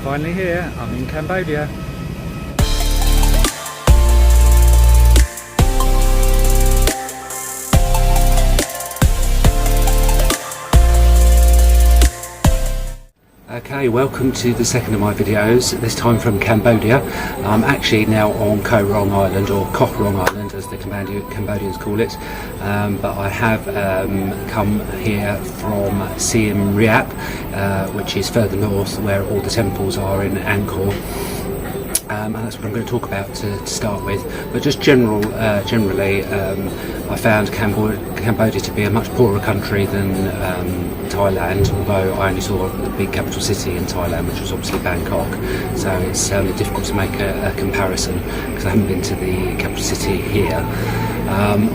Finally here, I'm in Cambodia. Okay, welcome to the second of my videos, this time from Cambodia. I'm actually now on Koh Rong Island, or Koh Rong Island as the Cambodians call it, but I have come here from Siem Reap, which is further north where all the temples are in Angkor. And that's what I'm going to talk about to start with. But just generally, I found Cambodia to be a much poorer country than Thailand, although I only saw the big capital city in Thailand, which was obviously Bangkok. So it's difficult to make a comparison because I haven't been to the capital city here.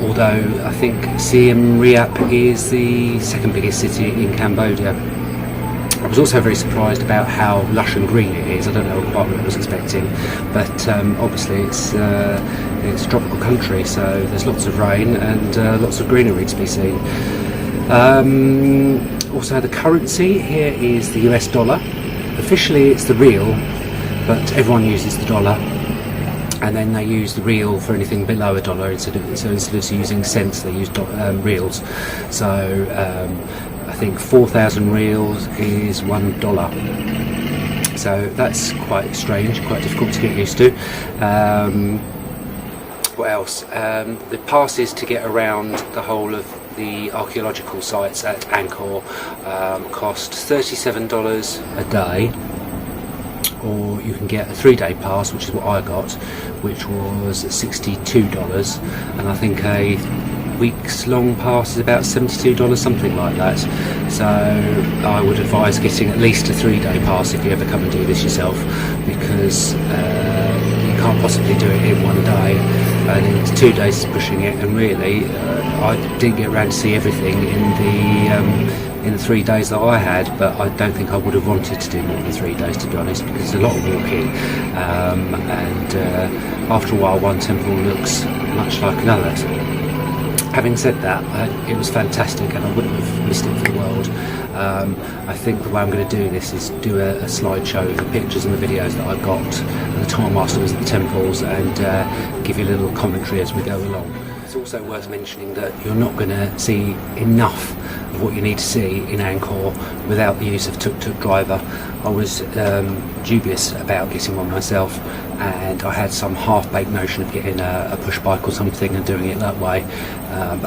Although I think Siem Reap is the second biggest city in Cambodia. I was also very surprised about how lush and green it is. I don't know quite what I was expecting, but obviously it's a tropical country, so there's lots of rain and lots of greenery to be seen. Also, the currency here is the US dollar. Officially it's the riel, but everyone uses the dollar, and then they use the riel for anything below a dollar. So instead of using cents, they use reals. So I think 4,000 reals is $1. So that's quite strange, quite difficult to get used to. What else? The passes to get around the whole of the archaeological sites at Angkor cost $37 a day, or you can get a 3-day pass, which is what I got, which was $62, and I think a weeks long pass is about $72, something like that. So I would advise getting at least a 3-day pass if you ever come and do this yourself, because you can't possibly do it in one day, and in 2 days is pushing it. And really I didn't get around to see everything in the 3 days that I had, but I don't think I would have wanted to do more than 3 days, to be honest, because there's a lot of walking, and after a while one temple looks much like another. Having said that, it was fantastic and I wouldn't have missed it for the world. I think the way I'm going to do this is do a slideshow of the pictures and the videos that I got and the time I was at the temples, and give you a little commentary as we go along. It's also worth mentioning that you're not going to see enough of what you need to see in Angkor without the use of tuk-tuk driver. I was dubious about getting one myself, and I had some half-baked notion of getting a push bike or something and doing it that way.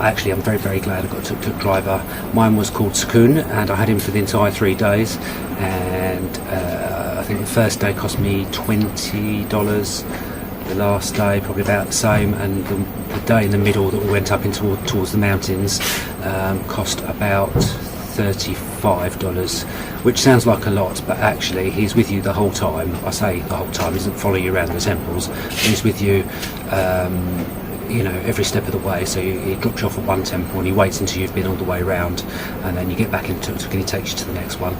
Actually, I'm very, very glad I got a tuk-tuk driver. Mine was called Sakun, and I had him for the entire 3 days, and I think the first day cost me $20. The last day probably about the same, and the day in the middle that we went up into towards the mountains cost about $35, which sounds like a lot, but actually he's with you the whole time. I say the whole time, he doesn't follow you around the temples, he's with you every step of the way. So he drops you off at one temple and he waits until you've been all the way around, and then you get back into tuk-tuk and he takes you to the next one.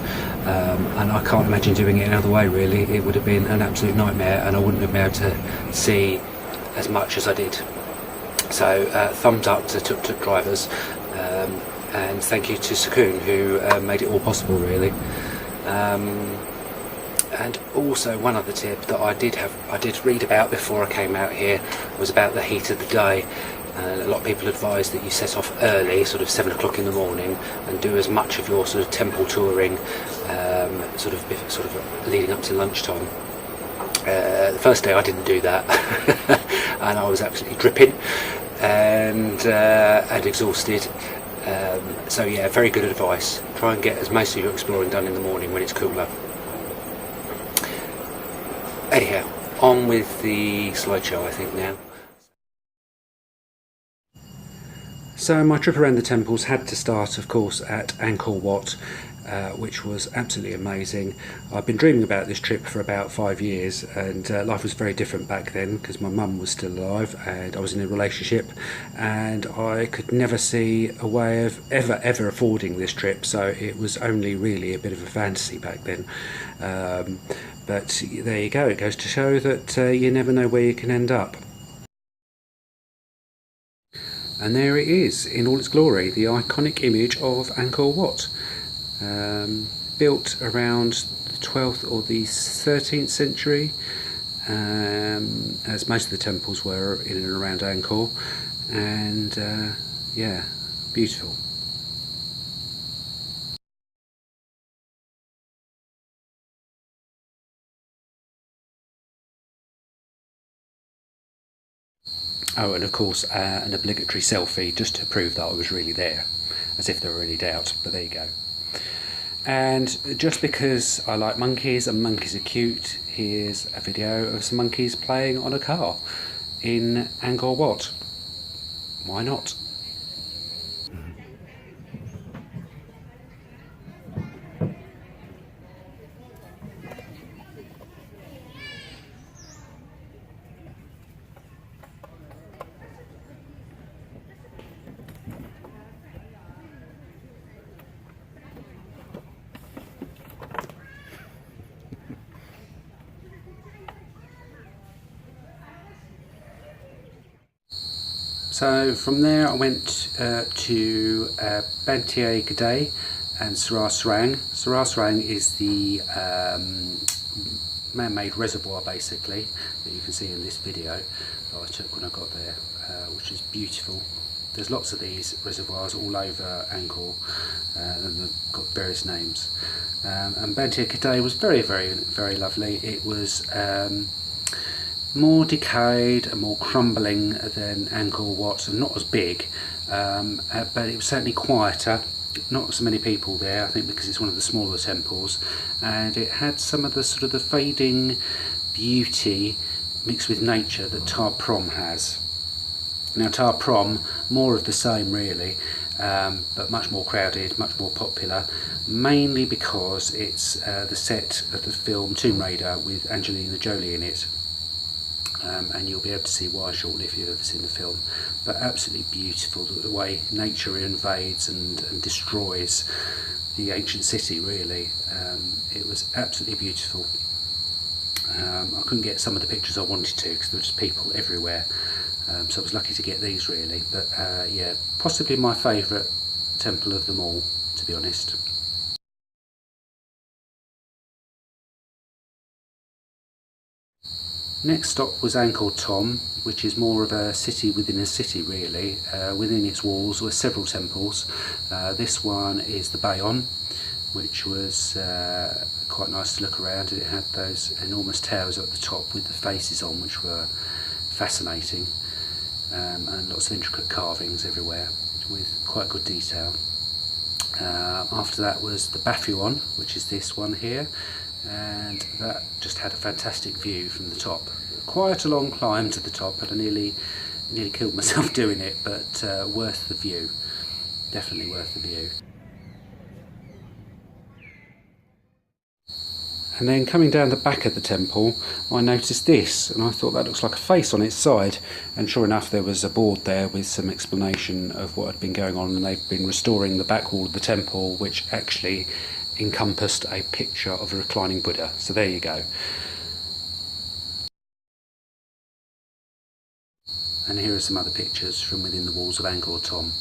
And I can't imagine doing it another way, really. It would have been an absolute nightmare, and I wouldn't have been able to see as much as I did. So thumbs up to tuk-tuk drivers, and thank you to Sakun, who made it all possible, really. And also one other tip that I did read about before I came out here was about the heat of the day. A lot of people advise that you set off early, sort of 7 o'clock in the morning, and do as much of your sort of temple touring sort of leading up to lunchtime. The first day I didn't do that, and I was absolutely dripping and exhausted. So yeah, very good advice. Try and get as most of your exploring done in the morning when it's cooler. Anyhow, on with the slideshow, I think, now. So my trip around the temples had to start, of course, at Angkor Wat, which was absolutely amazing. I've been dreaming about this trip for about 5 years, and life was very different back then because my mum was still alive and I was in a relationship, and I could never see a way of ever affording this trip, so it was only really a bit of a fantasy back then. But there you go, it goes to show that you never know where you can end up. And there it is in all its glory, the iconic image of Angkor Wat, built around the 12th or the 13th century, as most of the temples were in and around Angkor, and yeah, beautiful. Oh, and of course an obligatory selfie just to prove that I was really there, as if there were any doubt, but there you go. And just because I like monkeys and monkeys are cute, here's a video of some monkeys playing on a car in Angkor Wat. Why not? So from there I went to Banteay Gede and Sarar Srang. Sarar Srang is the man-made reservoir basically that you can see in this video that I took when I got there, which is beautiful. There's lots of these reservoirs all over Angkor, and they've got various names. And Banteay Gede was very, very, very lovely. It was more decayed and more crumbling than Angkor Wat, and not as big, but it was certainly quieter. Not so many people there, I think because it's one of the smaller temples, and it had some of the sort of the fading beauty mixed with nature that Tar Prom has. Now Tar Prom, more of the same really, but much more crowded, much more popular, mainly because it's the set of the film Tomb Raider with Angelina Jolie in it. And you'll be able to see why shortly if you've ever seen the film. But absolutely beautiful, the way nature invades and destroys the ancient city really. It was absolutely beautiful. I couldn't get some of the pictures I wanted to because there were just people everywhere, so I was lucky to get these really. But yeah, possibly my favourite temple of them all, to be honest. Next stop was Angkor Thom, which is more of a city within a city really. Within its walls were several temples. This one is the Bayon, which was quite nice to look around, and it had those enormous towers at the top with the faces on, which were fascinating, and lots of intricate carvings everywhere with quite good detail. After that was the Baphuon, which is this one here, and that just had a fantastic view from the top. Quite a long climb to the top, and I nearly killed myself doing it, but worth the view. Definitely worth the view. And then coming down the back of the temple, I noticed this, and I thought that looks like a face on its side. And sure enough, there was a board there with some explanation of what had been going on, and they've been restoring the back wall of the temple, which actually encompassed a picture of a reclining Buddha. So there you go. And here are some other pictures from within the walls of Angkor Thom.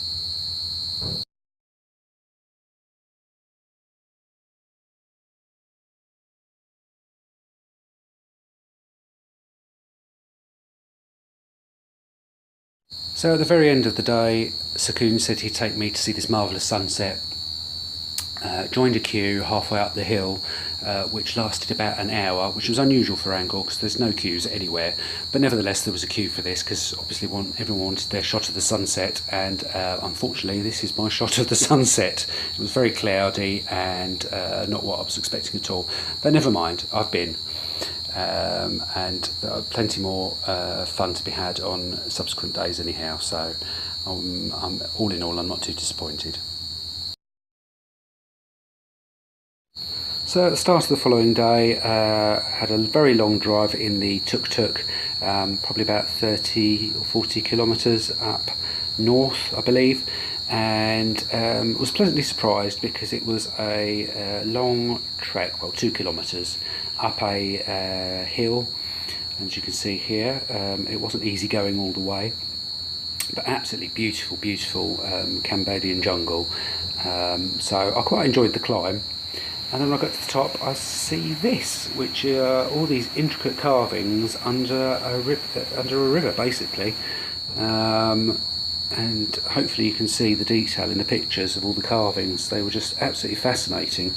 So at the very end of the day, Sakun said he'd take me to see this marvellous sunset. Joined a queue halfway up the hill, which lasted about an hour, which was unusual for Angkor because there's no queues anywhere. But nevertheless, there was a queue for this because obviously everyone wanted their shot of the sunset, and unfortunately, this is my shot of the sunset. It was very cloudy and not what I was expecting at all. But never mind, I've been. And there are plenty more fun to be had on subsequent days anyhow, so all in all I'm not too disappointed. So at the start of the following day, had a very long drive in the tuk-tuk, probably about 30 or 40 kilometres up north, I believe, and was pleasantly surprised because it was a long trek, well 2 kilometres up a hill, as you can see here. It wasn't easy going all the way, but absolutely beautiful Cambodian jungle, so I quite enjoyed the climb. And then when I got to the top, I see this, which are all these intricate carvings under a river, basically. And hopefully you can see the detail in the pictures of all the carvings. They were just absolutely fascinating.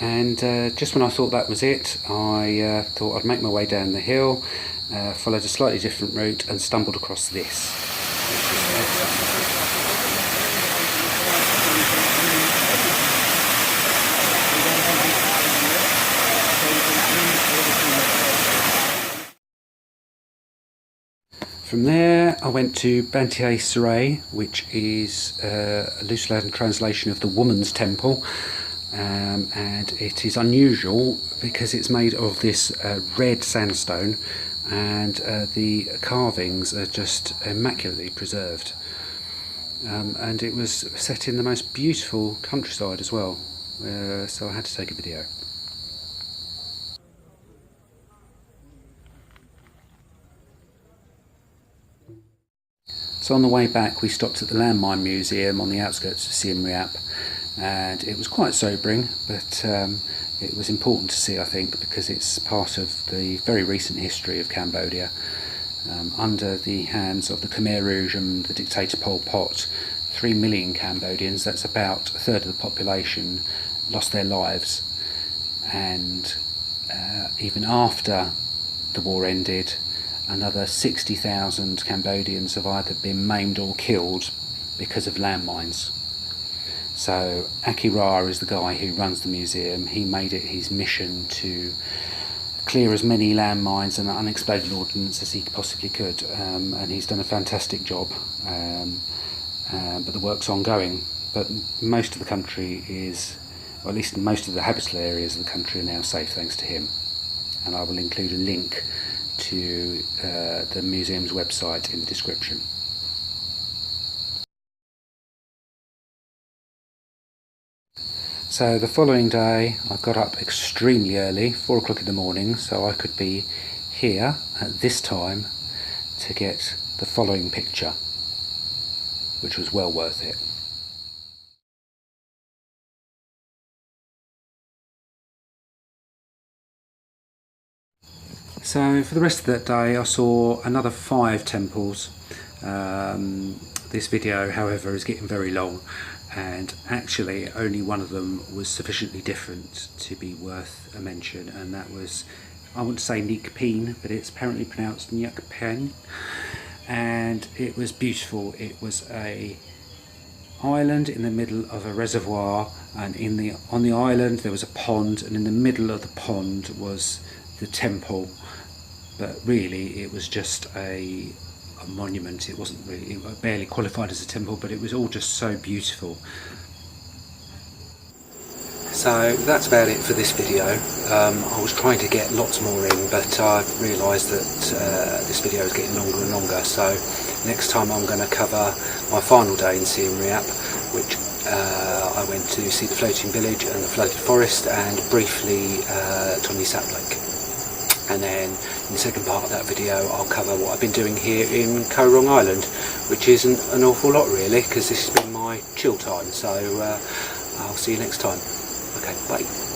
And just when I thought that was it, I thought I'd make my way down the hill, followed a slightly different route and stumbled across this. From there I went to Bantier Serai, which is a loose Latin translation of the Woman's Temple. And it is unusual because it's made of this red sandstone, and the carvings are just immaculately preserved, and it was set in the most beautiful countryside as well, so I had to take a video. So on the way back we stopped at the Landmine Museum on the outskirts of Siem Reap, and it was quite sobering, but it was important to see, I think, because it's part of the very recent history of Cambodia. Under the hands of the Khmer Rouge and the dictator Pol Pot, 3 million Cambodians, that's about a third of the population, lost their lives. And even after the war ended, another 60,000 Cambodians have either been maimed or killed because of landmines. So Aki Ra is the guy who runs the museum. He made it his mission to clear as many landmines and unexploded ordnance as he possibly could, and he's done a fantastic job, but the work's ongoing. But most of the country is, or at least most of the habitable areas of the country, are now safe thanks to him, and I will include a link to the museum's website in the description. So the following day I got up extremely early, 4 o'clock in the morning, so I could be here at this time to get the following picture, which was well worth it. So for the rest of that day I saw another 5 temples. This video, however, is getting very long, and actually only one of them was sufficiently different to be worth a mention, and that was, I want to say Neak Peen, but it's apparently pronounced Nyuk Pen, and it was beautiful. It was a island in the middle of a reservoir, and on the island there was a pond, and in the middle of the pond was the temple, but really it was just a monument. It wasn't really, it barely qualified as a temple, but it was all just so beautiful. So that's about it for this video. I was trying to get lots more in, but I've realised that this video is getting longer and longer, so next time I'm going to cover my final day in Siem Reap, which I went to see the floating village and the flooded forest, and briefly Tonle Sap Lake. And then in the second part of that video I'll cover what I've been doing here in Koh Rong Island, which isn't an awful lot really, because this has been my chill time. So I'll see you next time. Okay, bye.